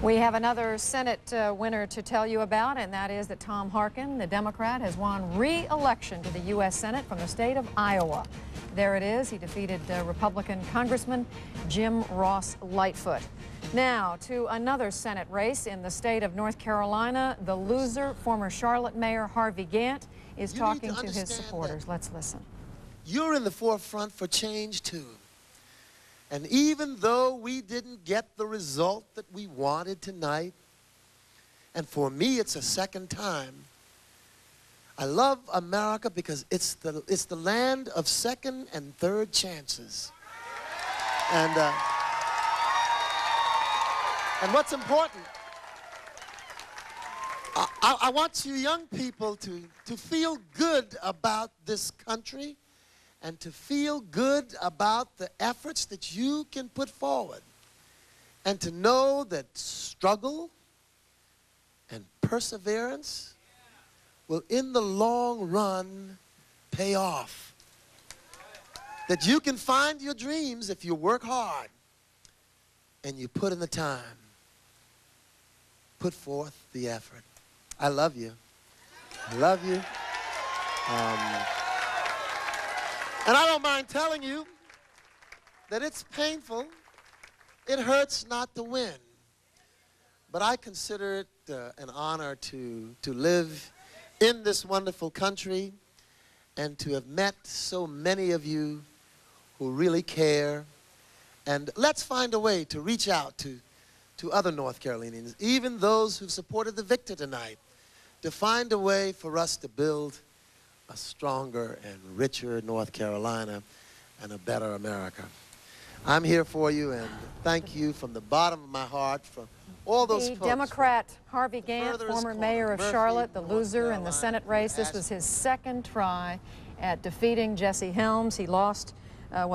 We have another Senate winner to tell you about, and that is that Tom Harkin, the Democrat, has won re-election to the U.S. Senate from the state of Iowa. There it is. He defeated Republican Congressman Jim Ross Lightfoot. Now to another Senate race in the state of North Carolina. The loser, former Charlotte Mayor Harvey Gantt, is talking to his supporters. Let's listen. You're in the forefront for change, too. And even though we didn't get the result that we wanted tonight, and for me it's a second time, I love America because it's the land of second and third chances. And what's important, I want you young people to feel good about this country and to feel good about the efforts that you can put forward, and to know that struggle and perseverance will in the long run pay off. That you can find your dreams if you work hard and you put in the time, put forth the effort. I love you. I love you. And I don't mind telling you that it's painful. It hurts not to win. But I consider it an honor to live in this wonderful country and to have met so many of you who really care. And let's find a way to reach out to other North Carolinians, even those who supported the victor tonight, to find a way for us to build a stronger and richer North Carolina and a better America. I'm here for you, and thank you from the bottom of my heart for all those folks. The Democrat Harvey Gantt, former mayor of Charlotte, the loser in the Senate race. This was his second try at defeating Jesse Helms. He lost,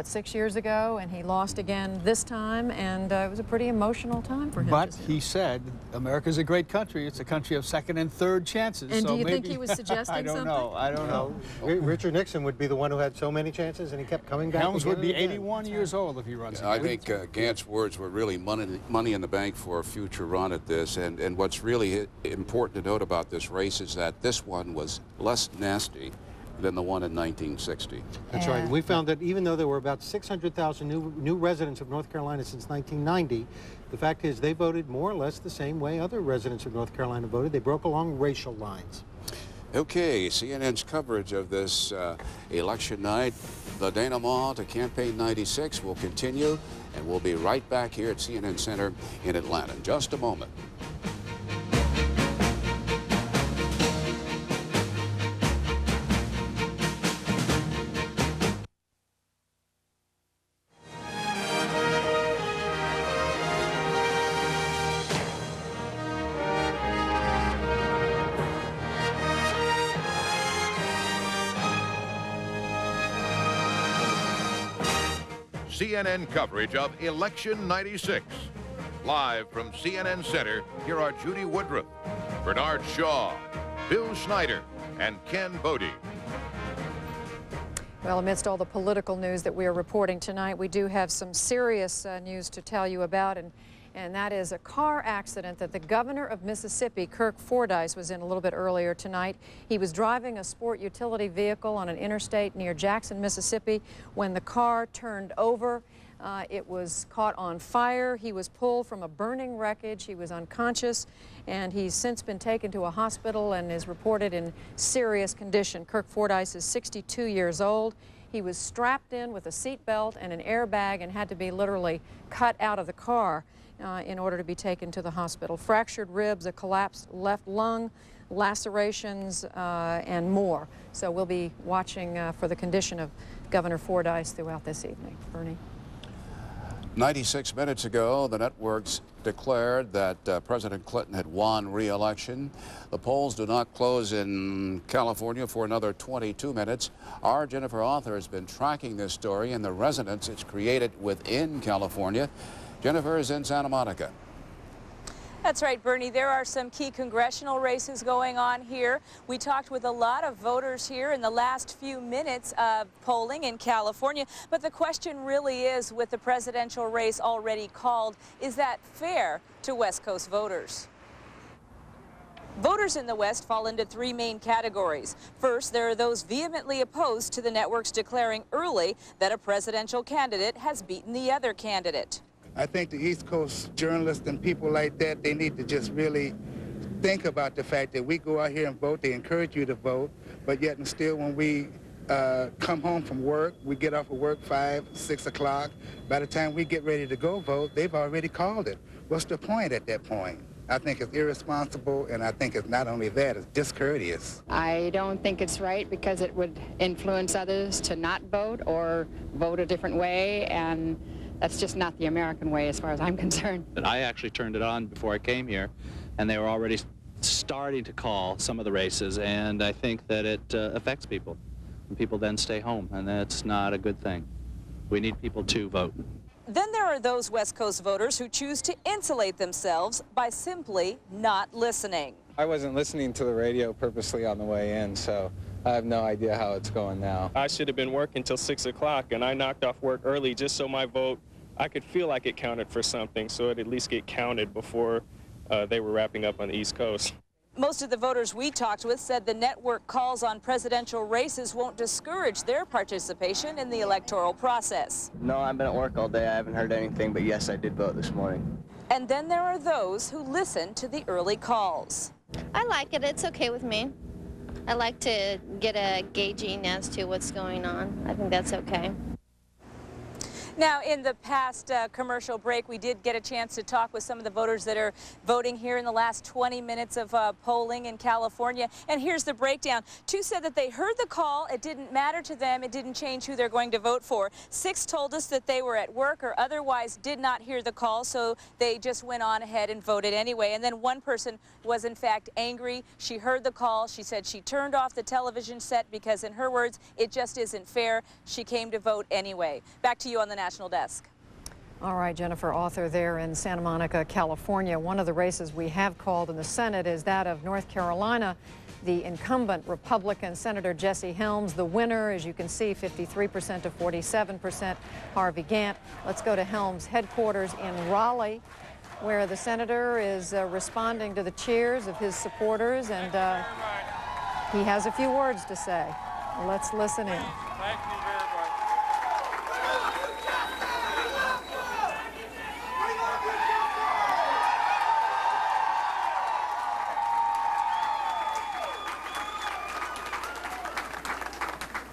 6 years ago, and he lost again this time, and it was a pretty emotional time for him. But he said, America's a great country. It's a country of second and third chances. And so do you think he was suggesting something? I don't know. Richard Nixon would be the one who had so many chances, and he kept coming back. Helms would be 81 years old if he runs again. I think Gantt's words were really money in the bank for a future run at this. And what's really important to note about this race is that this one was less nasty than the one in 1960. That's right. We found that even though there were about 600,000 new residents of North Carolina since 1990, the fact is they voted more or less the same way other residents of North Carolina voted. They broke along racial lines. Okay, CNN's coverage of this election night, the denouement to Campaign 96 will continue, and we'll be right back here at CNN Center in Atlanta in just a moment. CNN coverage of Election 96. Live from CNN Center, here are Judy Woodruff, Bernard Shaw, Bill Schneider, and Ken Bodie. Well, amidst all the political news that we are reporting tonight, we do have some serious news to tell you about, and that is a car accident that the governor of Mississippi, Kirk Fordyce, was in a little bit earlier tonight. He was driving a sport utility vehicle on an interstate near Jackson, Mississippi, when the car turned over. It was caught on fire. He was pulled from a burning wreckage. He was unconscious, and he's since been taken to a hospital and is reported in serious condition. Kirk Fordyce is 62 years old. He was strapped in with a seat belt and an airbag and had to be literally cut out of the car in order to be taken to the hospital. Fractured ribs, a collapsed left lung, lacerations, and more. So we'll be watching for the condition of Governor Fordyce throughout this evening. Bernie. 96 minutes ago, the networks declared that President Clinton had won re-election. The polls do not close in California for another 22 minutes. Our Jennifer Arthur has been tracking this story and the resonance it's created within California. Jennifer is in Santa Monica. That's right, Bernie. There are some key congressional races going on here. We talked with a lot of voters here in the last few minutes of polling in California. But the question really is, with the presidential race already called, is that fair to West Coast voters? Voters in the West fall into three main categories. First, there are those vehemently opposed to the networks declaring early that a presidential candidate has beaten the other candidate. I think the East Coast journalists and people like that, they need to just really think about the fact that we go out here and vote. They encourage you to vote, but yet and still when we come home from work, we get off of work 5, 6 o'clock. By the time we get ready to go vote, they've already called it. What's the point at that point? I think it's irresponsible, and I think it's not only that, it's discourteous. I don't think it's right because it would influence others to not vote or vote a different way, and that's just not the American way as far as I'm concerned. But I actually turned it on before I came here, and they were already starting to call some of the races, and I think that it affects people. And people then stay home, and that's not a good thing. We need people to vote. Then there are those West Coast voters who choose to insulate themselves by simply not listening. I wasn't listening to the radio purposely on the way in, so I have no idea how it's going now. I should have been working till 6 o'clock, and I knocked off work early just so my vote, I could feel like it counted for something, so it at least get counted before they were wrapping up on the East Coast. Most of the voters we talked with said the network calls on presidential races won't discourage their participation in the electoral process. No, I've been at work all day. I haven't heard anything, but yes, I did vote this morning. And then there are those who listen to the early calls. I like it. It's okay with me. I like to get a gauging as to what's going on. I think that's okay. Now, in the past commercial break, we did get a chance to talk with some of the voters that are voting here in the last 20 minutes of polling in California. And here's the breakdown. 2 said that they heard the call. It didn't matter to them. It didn't change who they're going to vote for. 6 told us that they were at work or otherwise did not hear the call, so they just went on ahead and voted anyway. And then one person was, in fact, angry. She heard the call. She said she turned off the television set because, in her words, it just isn't fair. She came to vote anyway. Back to you on the National Desk. All right, Jennifer Arthur there in Santa Monica, California. One of the races we have called in the Senate is that of North Carolina. The incumbent Republican Senator Jesse Helms, the winner, as you can see, 53% to 47%, Harvey Gantt. Let's go to Helms' headquarters in Raleigh, where the senator is responding to the cheers of his supporters, and he has a few words to say. Let's listen in. Thank you very much.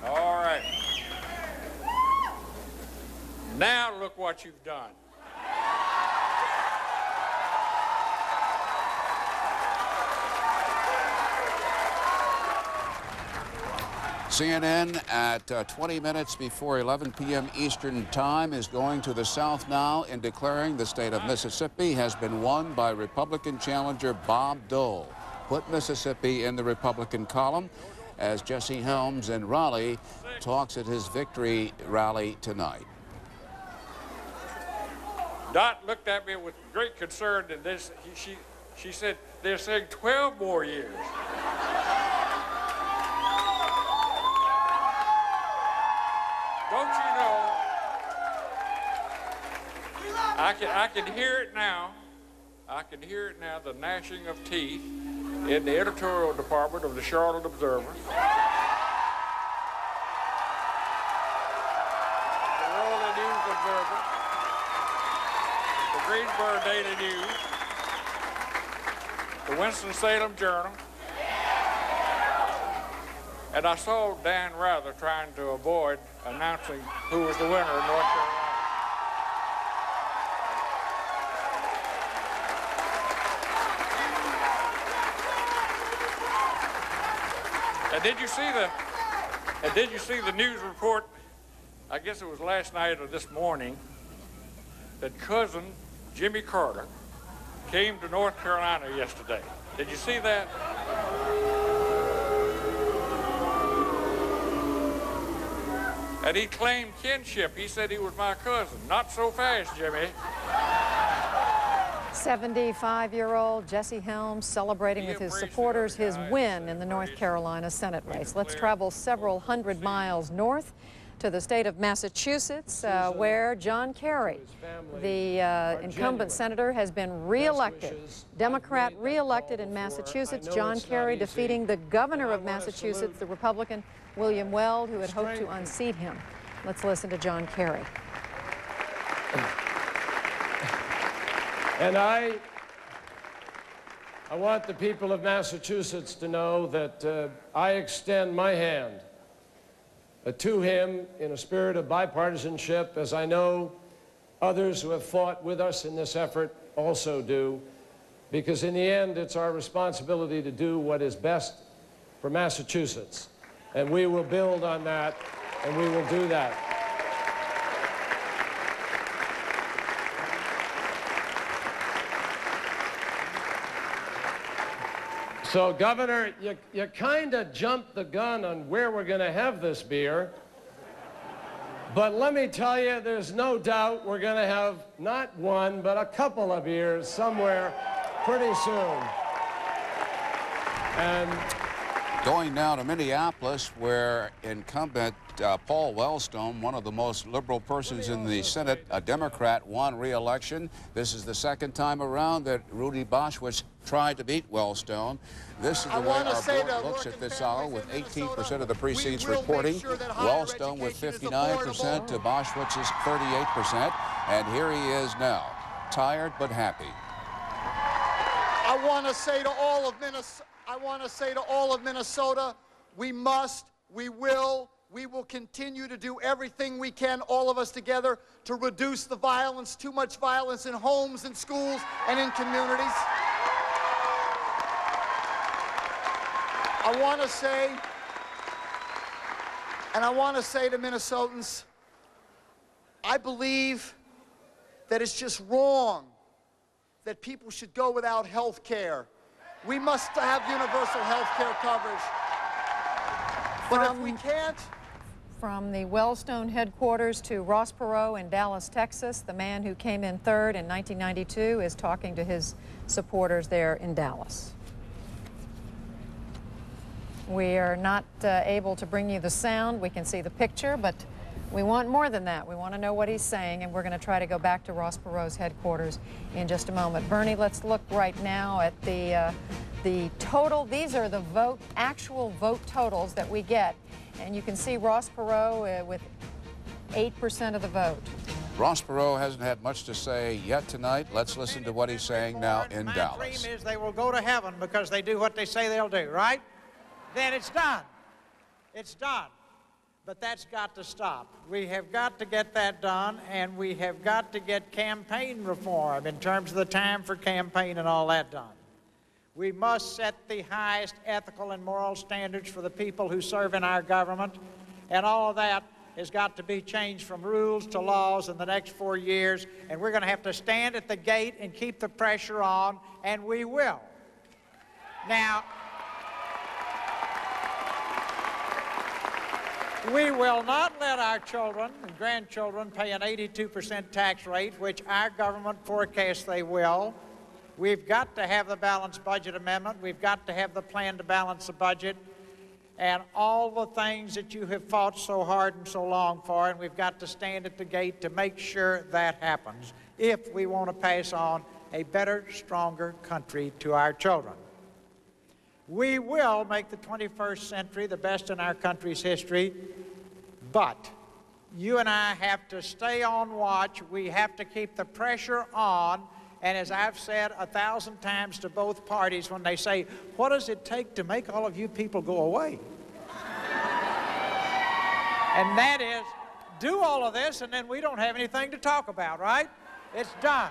All right. Now look what you've done. CNN at 20 minutes before 11 p.m. Eastern Time is going to the South now in declaring the state of Mississippi has been won by Republican challenger Bob Dole. Put Mississippi in the Republican column as Jesse Helms in Raleigh talks at his victory rally tonight. Dot looked at me with great concern, and she said, they're saying 12 more years. Don't you know, I can hear it now. I can hear it now, the gnashing of teeth in the editorial department of the Charlotte Observer, the Raleigh News Observer, the Greensboro Daily News, the Winston-Salem Journal, and I saw Dan Rather trying to avoid announcing who was the winner in North Carolina. And did you see the news report? I guess it was last night or this morning that cousin Jimmy Carter came to North Carolina yesterday. Did you see that? And he claimed kinship. He said he was my cousin. Not so fast, Jimmy. 75-year-old Jesse Helms celebrating with his supporters his win in the North Carolina Senate race. Let's travel several hundred miles north to the state of Massachusetts, where John Kerry, the incumbent senator, has been reelected. Democrat reelected in Massachusetts. John Kerry defeating the governor of Massachusetts, the Republican William Weld, who had hoped to unseat him. Let's listen to John Kerry. And I want the people of Massachusetts to know that I extend my hand to him in a spirit of bipartisanship, as I know others who have fought with us in this effort also do, because in the end, it's our responsibility to do what is best for Massachusetts. And we will build on that, and we will do that. So, Governor, you kind of jumped the gun on where we're going to have this beer. But let me tell you, there's no doubt we're going to have not one, but a couple of beers somewhere pretty soon. And going now to Minneapolis, where incumbent Paul Wellstone, one of the most liberal persons in the Senate, a Democrat, won re-election. This is the second time around that Rudy Boschwitz tried to beat Wellstone. This is the way our board looks at this hour, with 18% of the precincts reporting. Wellstone with 59% to Boschwitz's 38%. And here he is now, tired but happy. I want to say to all of Minnesota, we must, we will continue to do everything we can, all of us together, to reduce the violence, too much violence in homes and schools and in communities. I want to say to Minnesotans, I believe that it's just wrong that people should go without health care. We must have universal health care coverage. But if we can't... From the Wellstone headquarters to Ross Perot in Dallas, Texas, the man who came in third in 1992 is talking to his supporters there in Dallas. We are not able to bring you the sound. We can see the picture, but we want more than that. We want to know what he's saying, and we're going to try to go back to Ross Perot's headquarters in just a moment. Bernie, let's look right now at the total. These are the actual vote totals that we get, and you can see Ross Perot with 8% of the vote. Ross Perot hasn't had much to say yet tonight. Let's listen to what he's saying now in Dallas. My dream is they will go to heaven because they do what they say they'll do, right? Then it's done. It's done. But that's got to stop. We have got to get that done, and we have got to get campaign reform in terms of the time for campaign and all that done. We must set the highest ethical and moral standards for the people who serve in our government, and all of that has got to be changed from rules to laws in the next 4 years, and we're going to have to stand at the gate and keep the pressure on, and we will. Now, we will not let our children and grandchildren pay an 82% tax rate, which our government forecasts they will. We've got to have the balanced budget amendment. We've got to have the plan to balance the budget and all the things that you have fought so hard and so long for, and we've got to stand at the gate to make sure that happens if we want to pass on a better, stronger country to our children. We will make the 21st century the best in our country's history, but you and I have to stay on watch. We have to keep the pressure on, and as I've said 1,000 times to both parties when they say, what does it take to make all of you people go away? And that is, do all of this, and then we don't have anything to talk about, right? It's done.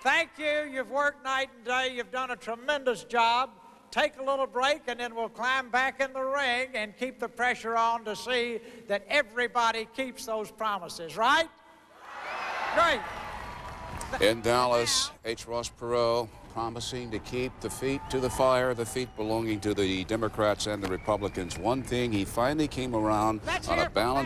Thank you. You've worked night and day. You've done a tremendous job. Take a little break, and then we'll climb back in the ring and keep the pressure on to see that everybody keeps those promises, right? Great. In Dallas, H. Ross Perot promising to keep the feet to the fire, the feet belonging to the Democrats and the Republicans. One thing, he finally came around on a balance.